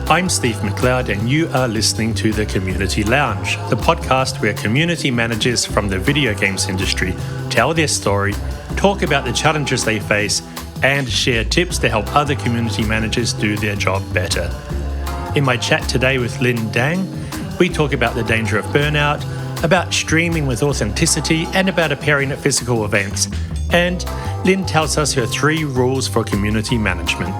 I'm Steve McLeod, and you are listening to The Community Lounge, the podcast where community managers from the video games industry tell their story, talk about the challenges they face, and share tips to help other community managers do their job better. In my chat today with Lin Dang, we talk about the danger of burnout, about streaming with authenticity, and about appearing at physical events. And Lin tells us her 3 rules for community management.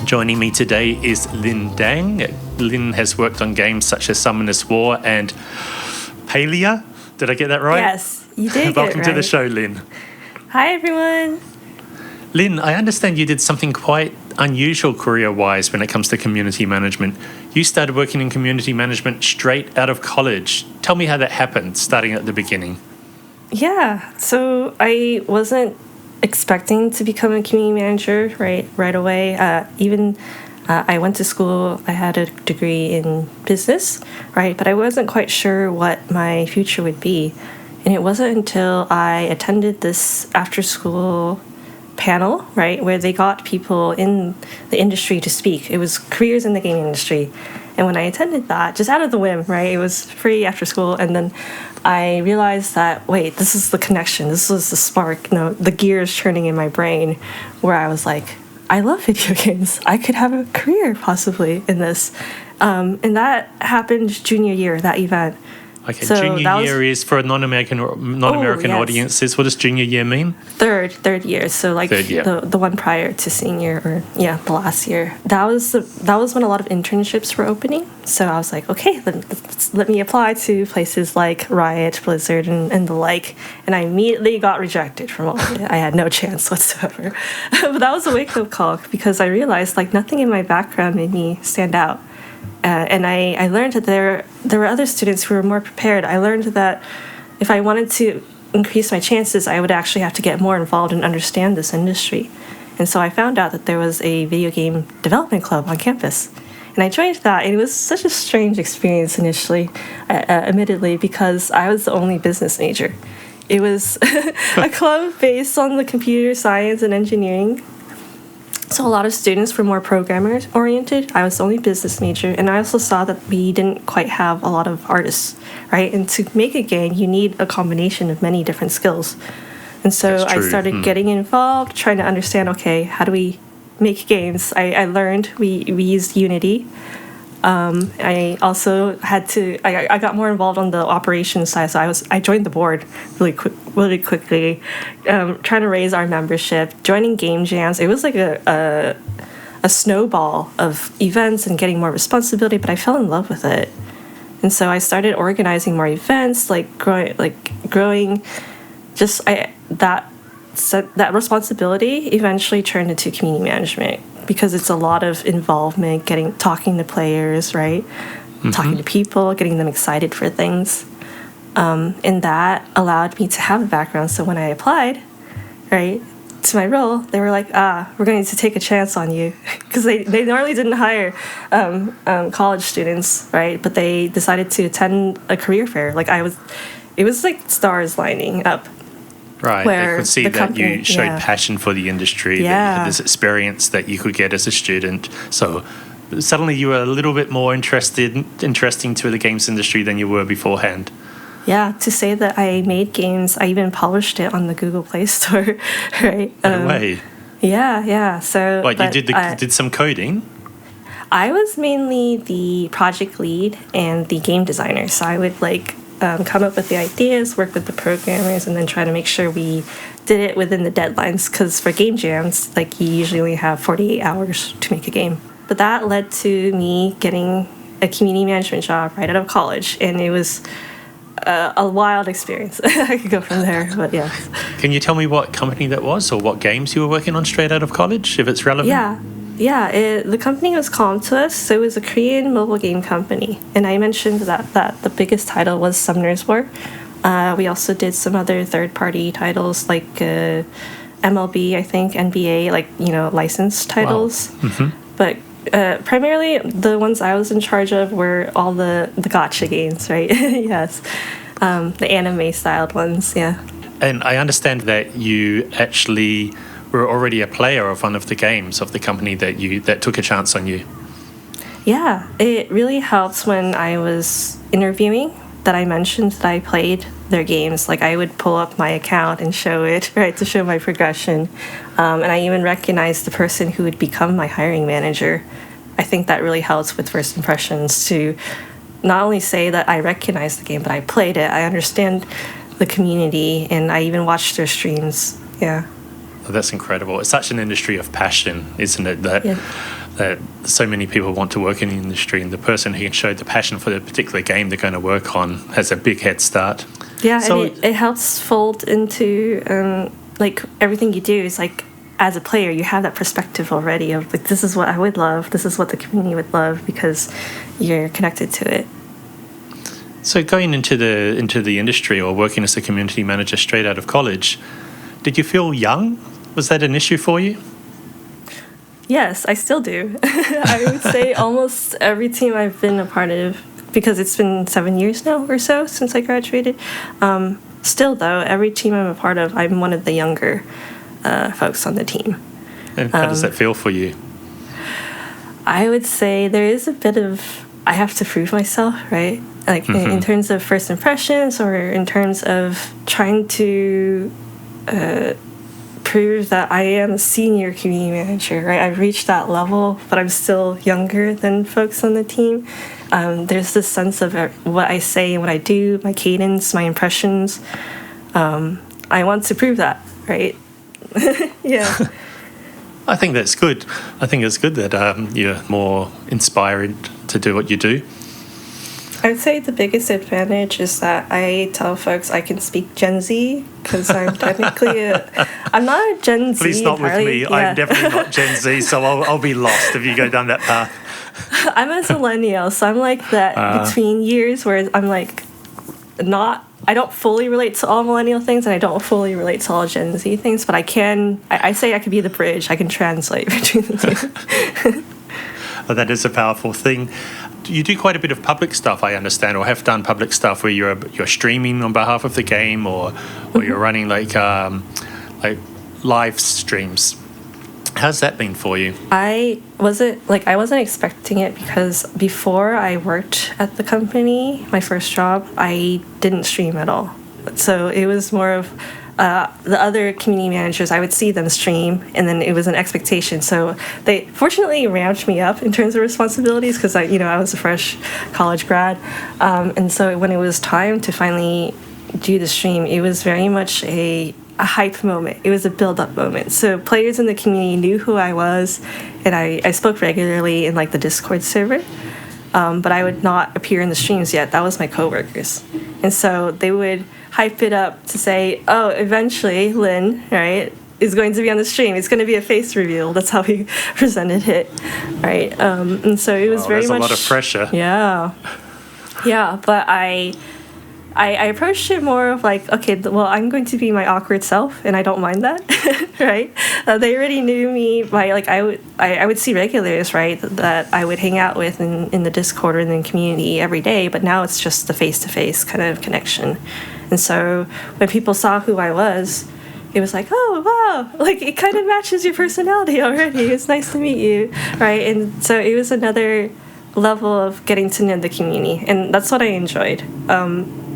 Joining me today is Lin Dang. Lin has worked on games such as Summoner's War and Palia. Did I get that right? Yes, you did. Welcome to the show, Lin. Hi, everyone. Lin, I understand you did something quite unusual career-wise when it comes to community management. You started working in community management straight out of college. Tell me how that happened, starting at the beginning. Yeah, so I wasn't expecting to become a community manager right away. I went to school. I had a degree in business, right? But I wasn't quite sure what my future would be. And it wasn't until I attended this after-school panel, right, where they got people in the industry to speak. It was careers in the gaming industry. And when I attended that, just out of the whim, right, it was free after school, and then I realized that, wait, this is the connection. This was the spark, the gears turning in my brain where I was like, I love video games. I could have a career possibly in this. And that happened junior year, that event. Okay, so junior year is for non-American yes. audiences. What does junior year mean? Third year. So like the one prior to senior, or the last year. That was when a lot of internships were opening. So I was like, okay, let me apply to places like Riot, Blizzard, and the like. And I immediately got rejected from all of it. I had no chance whatsoever. But that was a wake-up call, because I realized like nothing in my background made me stand out. And I learned that there were other students who were more prepared. I learned that if I wanted to increase my chances, I would actually have to get more involved and understand this industry. And so I found out that there was a video game development club on campus. And I joined that, and it was such a strange experience initially, admittedly, because I was the only business major. It was a club based on the computer science and engineering. So a lot of students were more programmers oriented. I was the only business major, and I also saw that we didn't quite have a lot of artists, right? And to make a game, you need a combination of many different skills. And so I started getting involved, trying to understand, okay, how do we make games? I learned we used Unity. I also had to. I got more involved on the operations side, so I joined the board really quickly, trying to raise our membership, joining game jams. It was like a snowball of events and getting more responsibility, but I fell in love with it, and so I started organizing more events, growing. That responsibility eventually turned into community management, because it's a lot of involvement, talking to players, right? Mm-hmm. Talking to people, getting them excited for things. And that allowed me to have a background. So when I applied, right, to my role, they were like, we're going to take a chance on you. Because they normally didn't hire college students, right? But they decided to attend a career fair. It was like stars lining up. Right, they could see that you showed passion for the industry, that you had this experience that you could get as a student. So suddenly you were a little bit more interesting to the games industry than you were beforehand. Yeah, to say that I made games, I even published it on the Google Play Store, right? No way. Yeah. So, you did some coding? I was mainly the project lead and the game designer, so I would come up with the ideas, work with the programmers, and then try to make sure we did it within the deadlines. Because for game jams, you usually only have 48 hours to make a game. But that led to me getting a community management job right out of college, and it was a wild experience. I could go from there, but yeah. Can you tell me what company that was, or what games you were working on straight out of college, if it's relevant? Yeah, the company was Calm to us, so it was a Korean mobile game company. And I mentioned that the biggest title was Summoner's War. We also did some other third-party titles like MLB, I think, NBA, licensed titles. Wow. Mm-hmm. But primarily the ones I was in charge of were all the gacha games, right? Yes. The anime-styled ones, yeah. And I understand that you actually were already a player of one of the games of the company that took a chance on you? Yeah, it really helps when I was interviewing that I mentioned that I played their games. Like, I would pull up my account and show it, right, to show my progression. And I even recognized the person who would become my hiring manager. I think that really helps with first impressions to not only say that I recognize the game, but I played it. I understand the community, and I even watched their streams. Yeah. Oh, that's incredible. It's such an industry of passion, isn't it? That so many people want to work in the industry, and the person who can show the passion for the particular game they're going to work on has a big head start. Yeah, so, and it helps fold into like everything you do. Is like, as a player, you have that perspective already of like, this is what I would love, this is what the community would love, because you're connected to it. So going into the industry or working as a community manager straight out of college, did you feel young? Was that an issue for you? Yes, I still do. I would say almost every team I've been a part of, because it's been 7 years now or so since I graduated. Still, though, every team I'm a part of, I'm one of the younger folks on the team. And how does that feel for you? I would say there is a bit of, I have to prove myself, right? Like in terms of first impressions, or in terms of trying to prove that I am a senior community manager, right? I've reached that level, but I'm still younger than folks on the team. There's this sense of what I say and what I do, my cadence, my impressions. I want to prove that, right? Yeah. I think that's good. I think it's good that you're more inspired to do what you do. I'd say the biggest advantage is that I tell folks I can speak Gen Z, because I'm technically I'm not a Gen Z. Please not with me. Yeah. I'm definitely not Gen Z, so I'll be lost if you go down that path. I'm a millennial, so I'm like that between years where I'm like I don't fully relate to all millennial things, and I don't fully relate to all Gen Z things, but I say I could be the bridge. I can translate between the two. Oh, that is a powerful thing. You do quite a bit of public stuff, I understand, or have done public stuff where you're streaming on behalf of the game, or you're running like live streams. How's that been for you? I wasn't expecting it, because before I worked at the company, my first job, I didn't stream at all. So it was more of the other community managers, I would see them stream, and then it was an expectation. So they fortunately ramped me up in terms of responsibilities, because I was a fresh college grad, and so when it was time to finally do the stream, it was very much a hype moment. It was a build-up moment. So players in the community knew who I was, and I spoke regularly in like the Discord server, but I would not appear in the streams yet. That was my coworkers, and so they would hype it up to say, oh, eventually Lynn, right, is going to be on the stream. It's going to be a face reveal. That's how we presented it, right? And so it was very much... That's a lot of pressure. Yeah. Yeah, but I approached it more of like, okay, well, I'm going to be my awkward self, and I don't mind that, right? They already knew me by, like, I would see regulars, right, that I would hang out with in the Discord or in the community every day, but now it's just the face-to-face kind of connection. And so when people saw who I was, it was like, oh, wow, like, it kind of matches your personality already. It's nice to meet you, right? And so it was another level of getting to know the community, and that's what I enjoyed.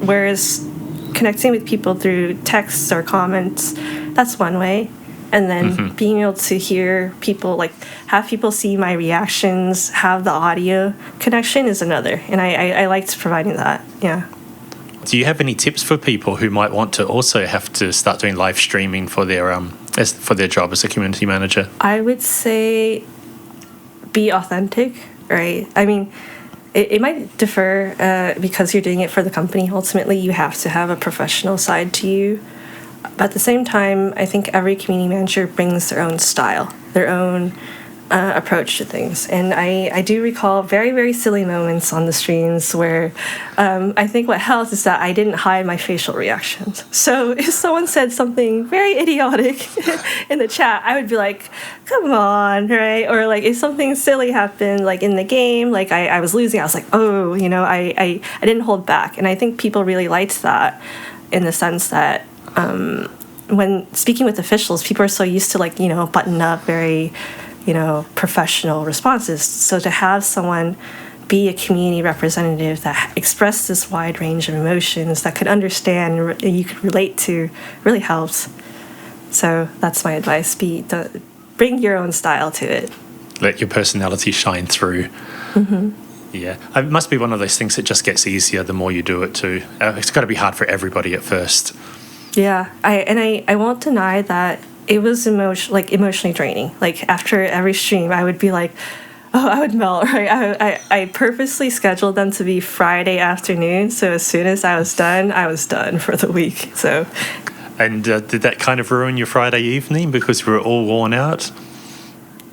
Whereas connecting with people through texts or comments, that's one way. And then being able to hear people, like, have people see my reactions, have the audio connection is another. And I liked providing that, yeah. Do you have any tips for people who might want to also have to start doing live streaming for their job as a community manager? I would say be authentic, right? I mean, it might differ because you're doing it for the company. Ultimately, you have to have a professional side to you. But at the same time, I think every community manager brings their own style, their own approach to things. And I do recall very, very silly moments on the streams where I think what helped is that I didn't hide my facial reactions. So if someone said something very idiotic in the chat, I would be like, come on, right? Or like if something silly happened, like in the game, like I was losing, I was like, oh, I didn't hold back. And I think people really liked that in the sense that when speaking with officials, people are so used to like, button up, very, professional responses. So to have someone be a community representative that expressed this wide range of emotions that could understand and you could relate to really helps. So that's my advice. Bring your own style to it. Let your personality shine through. Mm-hmm. Yeah. It must be one of those things that just gets easier the more you do it too. It's got to be hard for everybody at first. Yeah. I won't deny that it was emotionally draining. Like after every stream, I would be like, I would melt, right? I purposely scheduled them to be Friday afternoon, so as soon as I was done for the week. So, and did that kind of ruin your Friday evening because we were all worn out?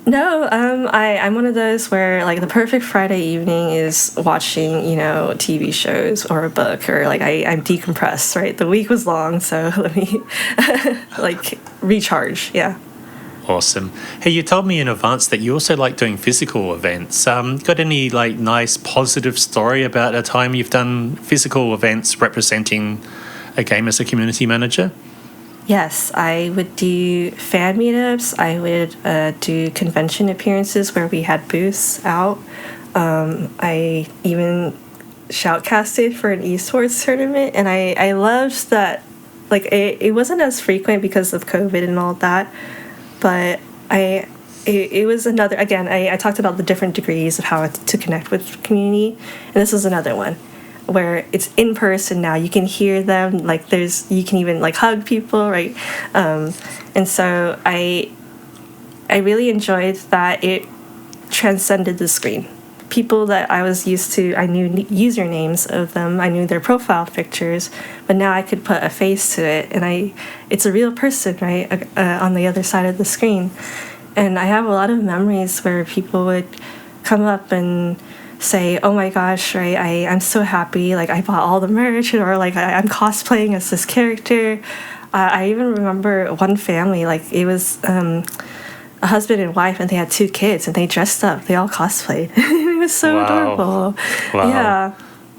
No, I'm one of those where like the perfect Friday evening is watching, TV shows or a book, or like I'm decompressed, right? The week was long, so let me like recharge. Yeah. Awesome. Hey, you told me in advance that you also like doing physical events. Got any like nice positive story about a time you've done physical events representing a game as a community manager? Yes, I would do fan meetups. I would do convention appearances where we had booths out. I even shoutcasted for an esports tournament, and I loved that. Like it wasn't as frequent because of COVID and all that. But it was another, again, I talked about the different degrees of how to connect with community, and this was another one where it's in person now. You can hear them, like you can even like hug people, right? And so I really enjoyed that it transcended the screen. People that I was used to, I knew usernames of them, I knew their profile pictures, but now I could put a face to it, and it's a real person, right, on the other side of the screen. And I have a lot of memories where people would come up and say, oh my gosh, right, I'm so happy, like I bought all the merch, or like I'm cosplaying as this character. I even remember one family, like it was a husband and wife, and they had 2 kids, and they dressed up, they all cosplayed. It was so adorable. Wow. Yeah.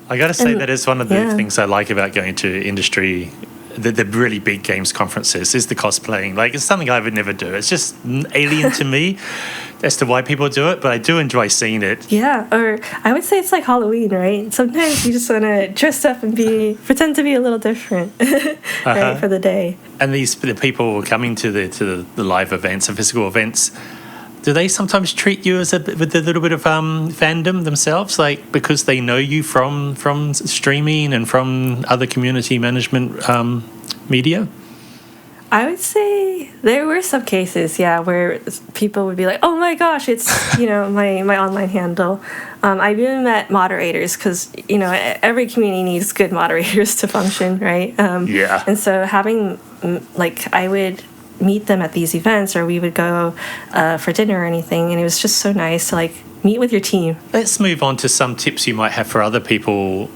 I got to say that is one of the things I like about going to industry, the really big games conferences, is the cosplaying. Like, it's something I would never do. It's just alien to me as to why people do it, but I do enjoy seeing it. Yeah, or I would say it's like Halloween, right? Sometimes you just want to dress up and pretend to be a little different, right, for the day. And the people coming to the live events and physical events, do they sometimes treat you with a little bit of fandom themselves, like because they know you from streaming and from other community management media? I would say there were some cases, where people would be like, "Oh my gosh, it's my online handle." I've even met moderators because every community needs good moderators to function, right? And so having I would meet them at these events, or we would go for dinner or anything, and it was just so nice to meet with your team. Let's move on to some tips you might have for other people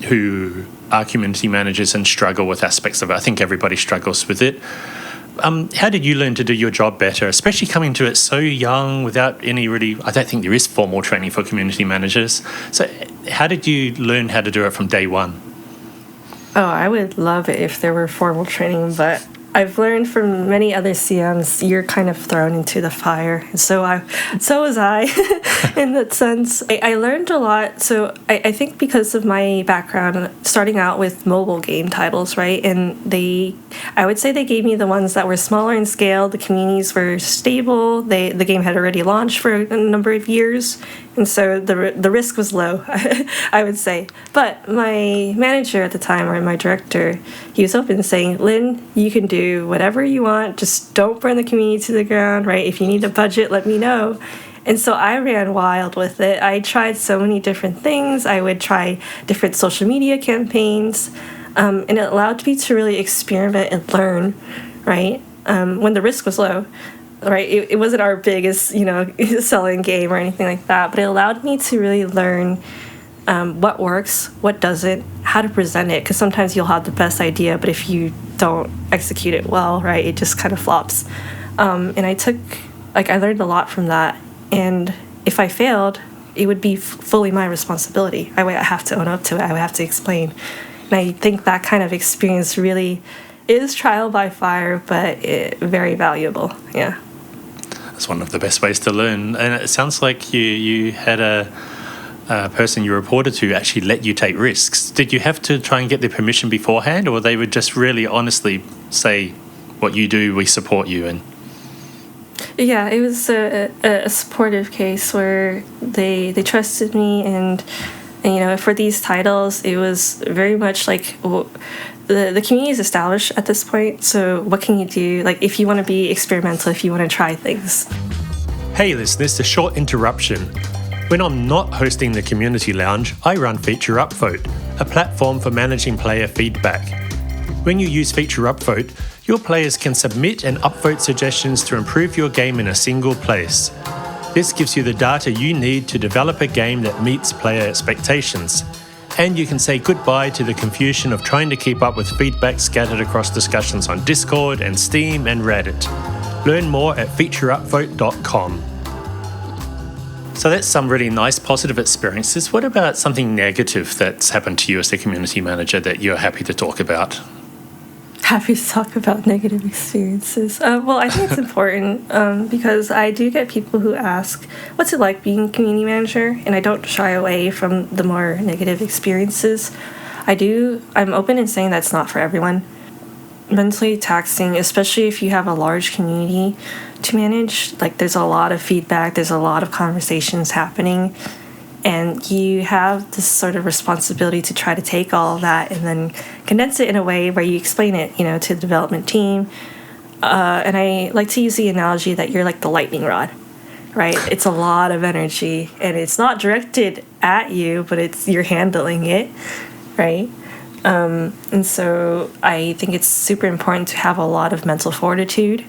who are community managers and struggle with aspects of it. I think everybody struggles with it. How did you learn to do your job better, especially coming to it so young without any I don't think there is formal training for community managers. So how did you learn how to do it from day one? Oh, I would love it if there were formal training, but I've learned from many other CMs, you're kind of thrown into the fire. So was I in that sense. I learned a lot. So I think because of my background, starting out with mobile game titles, right? And I would say they gave me the ones that were smaller in scale. The communities were stable. The game had already launched for a number of years. And so the risk was low, I would say. But my manager at the time, or my director, he was open saying, Lynn, you can do whatever you want. Just don't burn the community to the ground, right? If you need a budget, let me know. And so I ran wild with it. I tried so many different things. I would try different social media campaigns. And it allowed me to really experiment and learn, right? When the risk was low. Right, it wasn't our biggest, selling game or anything like that, but it allowed me to really learn what works, what doesn't, how to present it, because sometimes you'll have the best idea, but if you don't execute it well, right, it just kind of flops. And I learned a lot from that, and if I failed, it would be fully my responsibility. I would have to own up to it. I would have to explain. And I think that kind of experience really, is trial by fire, but very valuable. Yeah. That's one of the best ways to learn. And it sounds like you had a person you reported to actually let you take risks. Did you have to try and get their permission beforehand, or they would just really honestly say, what you do, we support you in? Yeah, it was a supportive case where they trusted me, and you know, for these titles, it was very much like the community is established at this point. So what can you do? Like, if you want to be experimental, if you want to try things. Hey listeners, a short interruption. When I'm not hosting the Community Lounge, I run Feature Upvote, a platform for managing player feedback. When you use Feature Upvote, your players can submit and upvote suggestions to improve your game in a single place. This gives you the data you need to develop a game that meets player expectations. And you can say goodbye to the confusion of trying to keep up with feedback scattered across discussions on Discord and Steam and Reddit. Learn more at featureupvote.com. So that's some really nice positive experiences. What about something negative that's happened to you as a community manager that you're happy to talk about? Happy to talk about negative experiences. Well, I think it's important because I do get people who ask, what's it like being a community manager? And I don't shy away from the more negative experiences. I'm open in saying that's not for everyone. Mentally taxing, especially if you have a large community to manage. Like, there's a lot of feedback, there's a lot of conversations happening, and you have this sort of responsibility to try to take all of that and then condense it in a way where you explain it, you know, to the development team. And I like to use the analogy that you're like the lightning rod, right? It's a lot of energy, and it's not directed at you, but you're handling it, right? And so I think it's super important to have a lot of mental fortitude,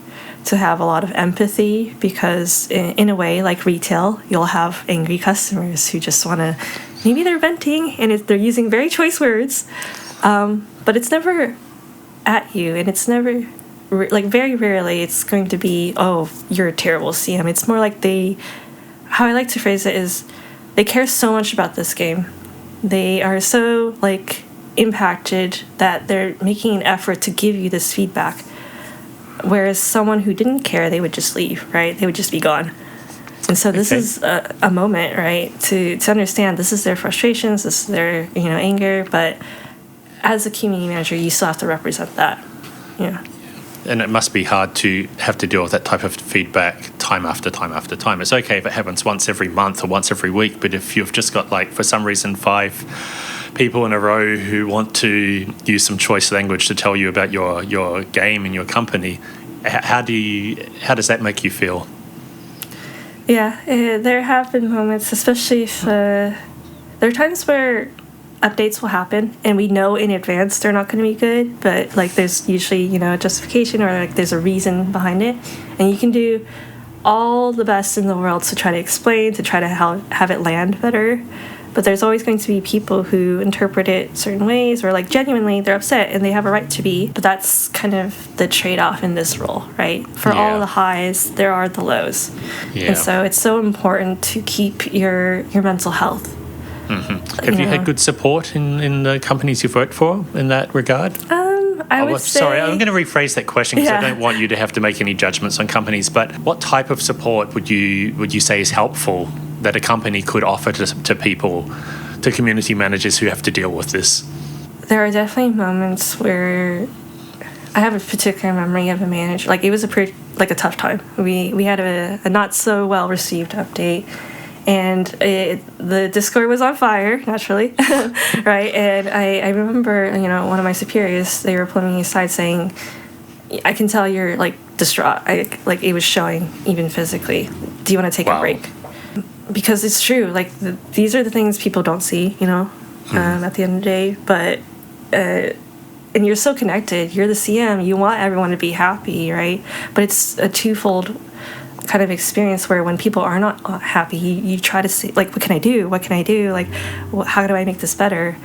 to have a lot of empathy, because in a way, like retail, you'll have angry customers who just want to, maybe they're venting and they're using very choice words, but it's never at you, and it's never, like very rarely it's going to be, oh, you're a terrible CM. It's more like how I like to phrase it is, they care so much about this game. They are so like impacted that they're making an effort to give you this feedback. Whereas someone who didn't care, they would just leave, right? They would just be gone. And so this is a moment, right, to understand this is their frustrations, this is their, you know, anger, but as a community manager, you still have to represent that. Yeah. And it must be hard to have to deal with that type of feedback time after time after time. It's okay if it happens once every month or once every week, but if you've just got, like, for some reason, 5 people in a row who want to use some choice language to tell you about your game and your company, how does that make you feel? Yeah, there have been moments, especially if there are times where updates will happen and we know in advance they're not going to be good, but like there's usually, you know, a justification, or like there's a reason behind it, and you can do all the best in the world to try to explain, to try to have it land better. But there's always going to be people who interpret it certain ways, or like genuinely they're upset and they have a right to be. But that's kind of the trade-off in this role, right? For all the highs, there are the lows. Yeah. And so it's so important to keep your mental health. Mm-hmm. Have you had good support in the companies you've worked for in that regard? I would say... Sorry, I'm going to rephrase that question because I don't want you to have to make any judgments on companies. But what type of support would you say is helpful that a company could offer to people, to community managers who have to deal with this? There are definitely moments where I have a particular memory of a manager. Like, it was a tough time. We had a not so well received update, and the Discord was on fire, naturally, right? And I remember, you know, one of my superiors, they were pulling me aside saying, I can tell you're like distraught. Like it was showing even physically. Do you want to take a break? Because it's true, like these are the things people don't see, you know, at the end of the day. But and you're so connected. You're the CM. You want everyone to be happy, right? But it's a twofold kind of experience where when people are not happy, you try to see, like, what can I do? What can I do? Like, how do I make this better?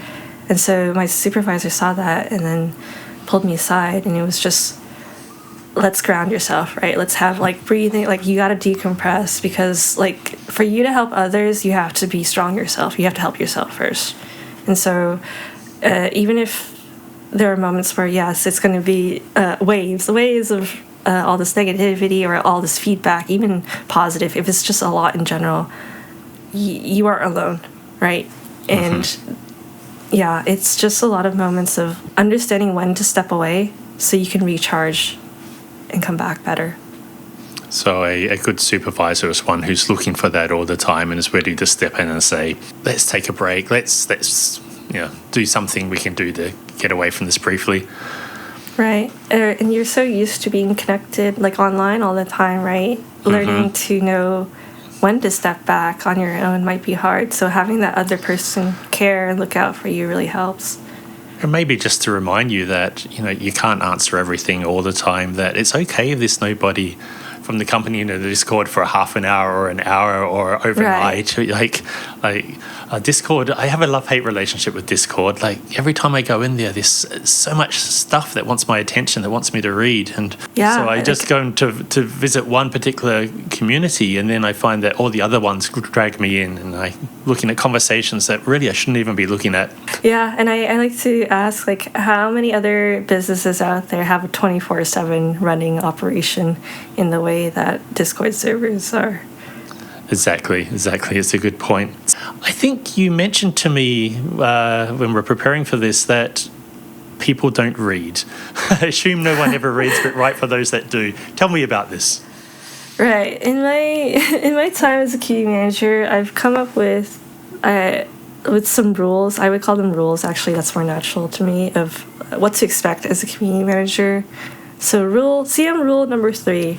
And so my supervisor saw that and then pulled me aside, and it was just, let's ground yourself, right? Let's have like breathing, like you got to decompress, because like for you to help others, you have to be strong yourself. You have to help yourself first. And so even if there are moments where, yes, it's going to be waves of all this negativity or all this feedback, even positive. If it's just a lot in general, you are alone, right? And yeah, it's just a lot of moments of understanding when to step away so you can recharge and come back better. So a good supervisor is one who's looking for that all the time and is ready to step in and say, let's take a break, let's do something we can do to get away from this briefly. Right. And you're so used to being connected, like online all the time, right? Learning to know when to step back on your own might be hard. So having that other person care and look out for you really helps. And maybe just to remind you that, you can't answer everything all the time, that it's okay if there's nobody from the company in the Discord for a half an hour or an hour or overnight. Right. Like Discord, I have a love-hate relationship with Discord. Like every time I go in there, there's so much stuff that wants my attention, that wants me to read. And so I just go to visit one particular community, and then I find that all the other ones drag me in, and I'm looking at conversations that really I shouldn't even be looking at. Yeah, and I like to ask, like, how many other businesses out there have a 24/7 running operation in the way that Discord servers are? Exactly. It's a good point. I think you mentioned to me when we're preparing for this that people don't read. I assume no one ever reads, but write for those that do. Tell me about this. Right. In my time as a community manager, I've come up with some rules. I would call them rules. Actually, that's more natural to me, of what to expect as a community manager. So CM rule number 3.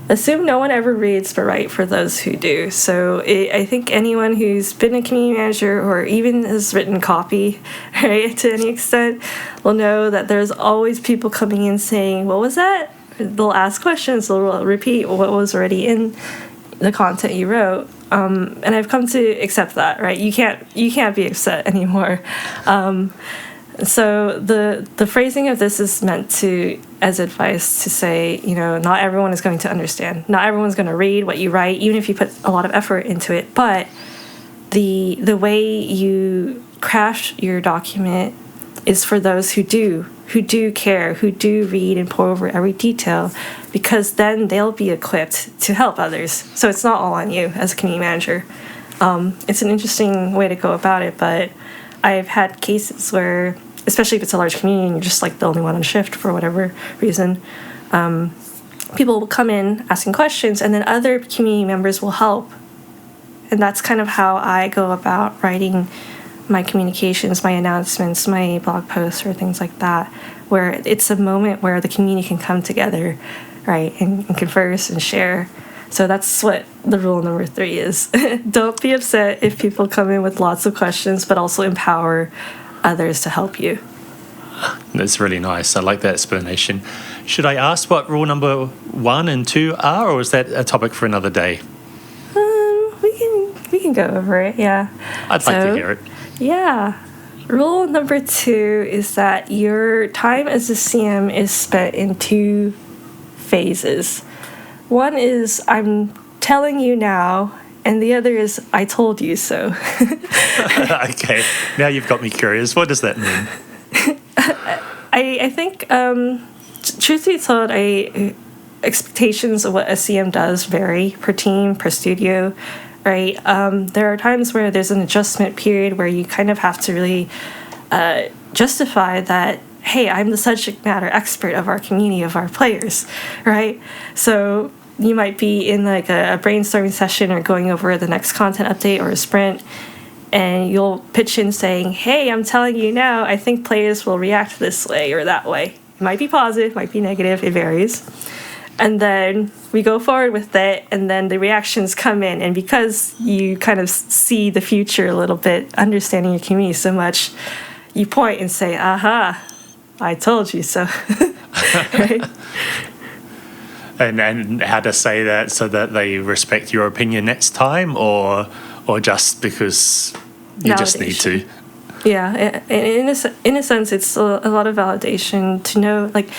Assume no one ever reads, but write for those who do. So I think anyone who's been a community manager or even has written copy, right, to any extent, will know that there's always people coming in saying, what was that? They'll ask questions, they'll repeat what was already in the content you wrote. And I've come to accept that, right? You can't be upset anymore. So the phrasing of this is meant to, as advice, to say, not everyone is going to understand. Not everyone's going to read what you write, even if you put a lot of effort into it. But the way you craft your document is for those who do care, who do read and pore over every detail, because then they'll be equipped to help others. So it's not all on you as a community manager. It's an interesting way to go about it, but I've had cases where, especially if it's a large community and you're just like the only one on shift for whatever reason, people will come in asking questions, and then other community members will help. And that's kind of how I go about writing my communications, my announcements, my blog posts, or things like that, where it's a moment where the community can come together, right, and converse and share. So that's what the rule number 3 is. Don't be upset if people come in with lots of questions, but also empower others to help you. That's really nice. I like that explanation. Should I ask what rule number 1 and 2 are, or is that a topic for another day? We can go over it, yeah. I'd like to hear it. Yeah. Rule number 2 is that your time as a CM is spent in 2 phases. One is, I'm telling you now, and the other is, I told you so. Okay, now you've got me curious. What does that mean? I think, truth be told, expectations of what a CM does vary per team, per studio, right? There are times where there's an adjustment period where you kind of have to really justify that, hey, I'm the subject matter expert of our community, of our players, right? So you might be in like a brainstorming session or going over the next content update or a sprint, and you'll pitch in saying, hey, I'm telling you now, I think players will react this way or that way. It might be positive, might be negative, it varies. And then we go forward with it, and then the reactions come in. And because you kind of see the future a little bit, understanding your community so much, you point and say, aha, I told you so. Right? And how to say that so that they respect your opinion next time, or just because you Validation. Just need to? Yeah, in a sense, it's a lot of validation to know, like,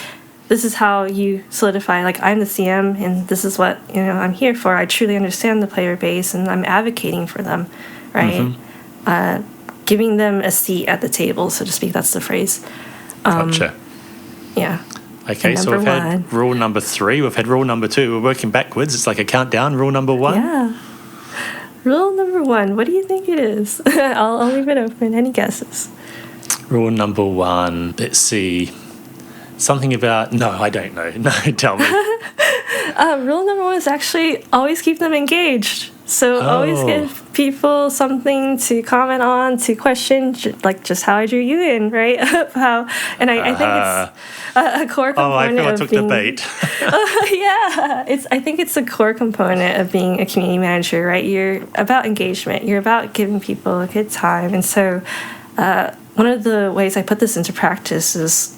this is how you solidify, like, I'm the CM, and this is what, I'm here for. I truly understand the player base, and I'm advocating for them, right? Mm-hmm. Giving them a seat at the table, so to speak, that's the phrase. Gotcha. Yeah. Okay, so we've had rule number 3, we've had rule number 2. We're working backwards. It's like a countdown. Rule number 1. Yeah. Rule number 1. What do you think it is? I'll leave it open. Any guesses? Rule number 1. Let's see. Something about... No, I don't know. No, tell me. Rule number 1 is actually always keep them engaged. So always give people something to comment on, to question, like just how I drew you in, right? I think it's a core component. I feel I took the bait. I think it's a core component of being a community manager, right? You're about engagement. You're about giving people a good time. And so one of the ways I put this into practice is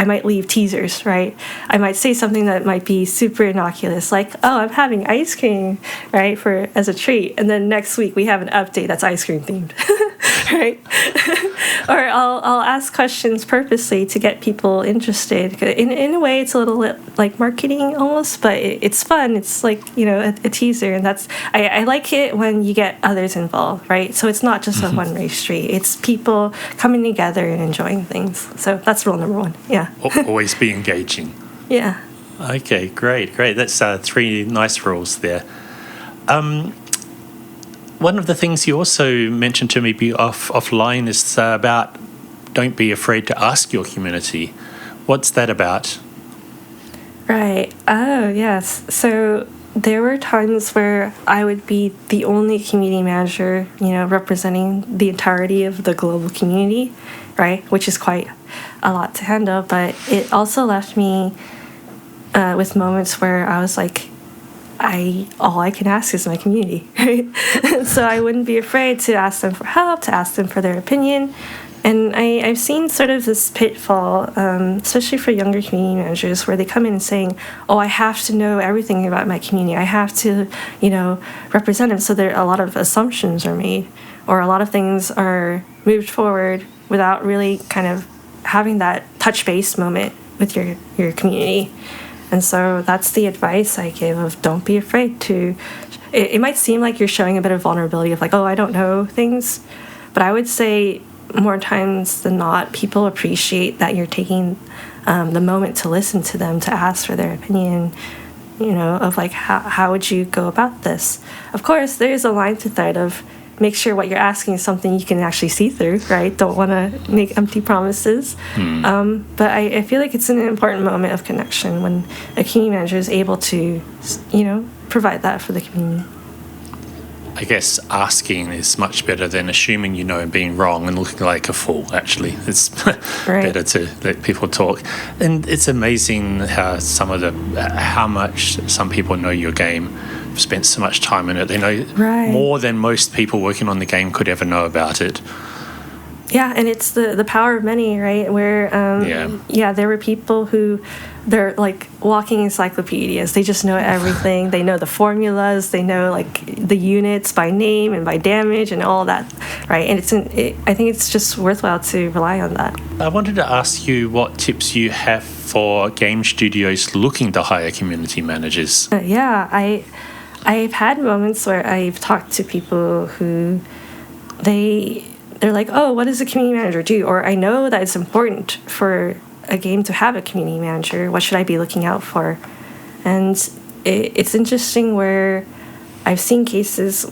I might leave teasers, right? I might say something that might be super innocuous, like, oh, I'm having ice cream, right, as a treat. And then next week we have an update that's ice cream themed, right? Or I'll ask questions purposely to get people interested. In a way, it's a little like marketing almost, but it's fun. It's like, a teaser. And I like it when you get others involved, right? So it's not just a one-way street. It's people coming together and enjoying things. So that's rule number 1. Yeah. Always be engaging. Yeah. Okay, great. That's 3 nice rules there. One of the things you also mentioned to me offline is about don't be afraid to ask your community. What's that about? Right. Oh, yes. So there were times where I would be the only community manager, representing the entirety of the global community, right? Which is quite a lot to handle. But it also left me with moments where I was like, all I can ask is my community, right? So I wouldn't be afraid to ask them for help, to ask them for their opinion. And I've seen sort of this pitfall, especially for younger community managers, where they come in and saying, oh, I have to know everything about my community. I have to, represent them. So a lot of assumptions are made, or a lot of things are moved forward without really kind of having that touch base moment with your community. And so that's the advice I give of don't be afraid to... It might seem like you're showing a bit of vulnerability of like, oh, I don't know things. But I would say more times than not, people appreciate that you're taking the moment to listen to them, to ask for their opinion, of like, how would you go about this? Of course, there's a line to thread of make sure what you're asking is something you can actually see through, right? Don't want to make empty promises. But I feel like it's an important moment of connection when a community manager is able to, provide that for the community. I guess asking is much better than assuming and being wrong and looking like a fool, actually. It's better to let people talk. And it's amazing how much some people know your game. Spent so much time in it. They know more than most people working on the game could ever know about it. Yeah, and it's the power of many, right? Where there were people who they're like walking encyclopedias. They just know everything. They know the formulas. They know like the units by name and by damage and all that, right? And I think it's just worthwhile to rely on that. I wanted to ask you what tips you have for game studios looking to hire community managers. I've had moments where I've talked to people who they're like, oh, what does a community manager do? Or I know that it's important for a game to have a community manager. What should I be looking out for? And it's interesting where I've seen cases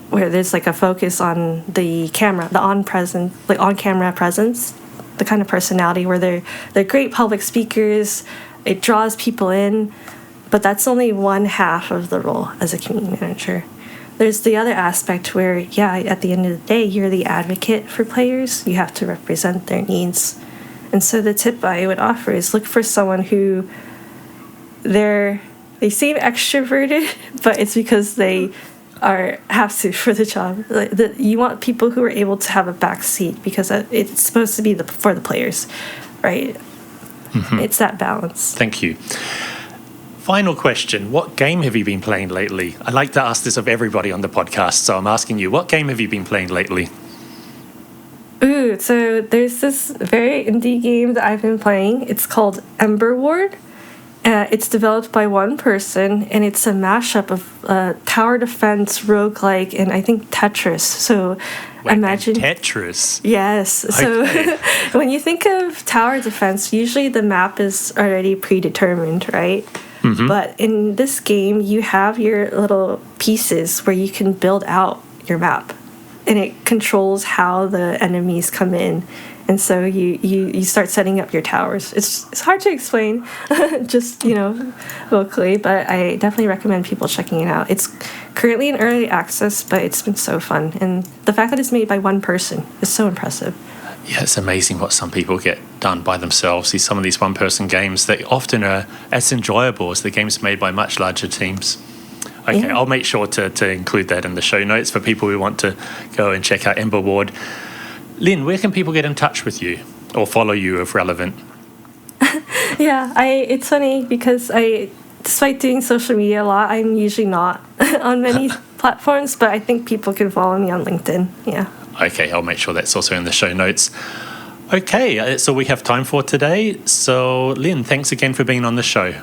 where there's like a focus on the camera, the on-camera presence, the kind of personality where they're great public speakers. It draws people in. But that's only one half of the role as a community manager. There's the other aspect where, at the end of the day, you're the advocate for players. You have to represent their needs. And so the tip I would offer is look for someone who they seem extroverted, but it's because they have to for the job. You want people who are able to have a back seat because it's supposed to be for the players, right? Mm-hmm. It's that balance. Thank you. Final question. What game have you been playing lately? I like to ask this of everybody on the podcast, so I'm asking you, what game have you been playing lately? Ooh, so there's this very indie game that I've been playing. It's called Ember Ward. It's developed by one person, and it's a mashup of tower defense, roguelike, and I think Tetris. So imagine Tetris. Yes. Okay. So when you think of tower defense, usually the map is already predetermined, right? Mm-hmm. But in this game, you have your little pieces where you can build out your map, and it controls how the enemies come in. And so you start setting up your towers. It's hard to explain just, vocally, but I definitely recommend people checking it out. It's currently in early access, but it's been so fun. And the fact that it's made by one person is so impressive. Yeah, it's amazing what some people get done by themselves. Some of these one-person games that often are as enjoyable as the games made by much larger teams. Okay, yeah. I'll make sure to include that in the show notes for people who want to go and check out Ember Ward. Lynn, where can people get in touch with you or follow you if relevant? Yeah, it's funny because despite doing social media a lot, I'm usually not on many platforms, but I think people can follow me on LinkedIn. Yeah. Okay, I'll make sure that's also in the show notes. Okay, that's all we have time for today. So, Lynn, thanks again for being on the show.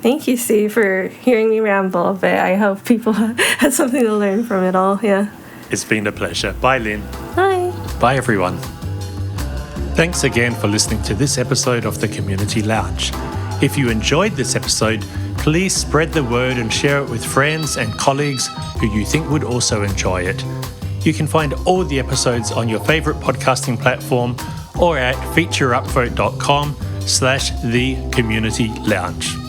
Thank you, Steve, for hearing me ramble a bit. I hope people had something to learn from it all. Yeah. It's been a pleasure. Bye, Lynn. Bye. Bye, everyone. Thanks again for listening to this episode of the Community Lounge. If you enjoyed this episode, please spread the word and share it with friends and colleagues who you think would also enjoy it. You can find all the episodes on your favorite podcasting platform or at featureupvote.com/thecommunitylounge.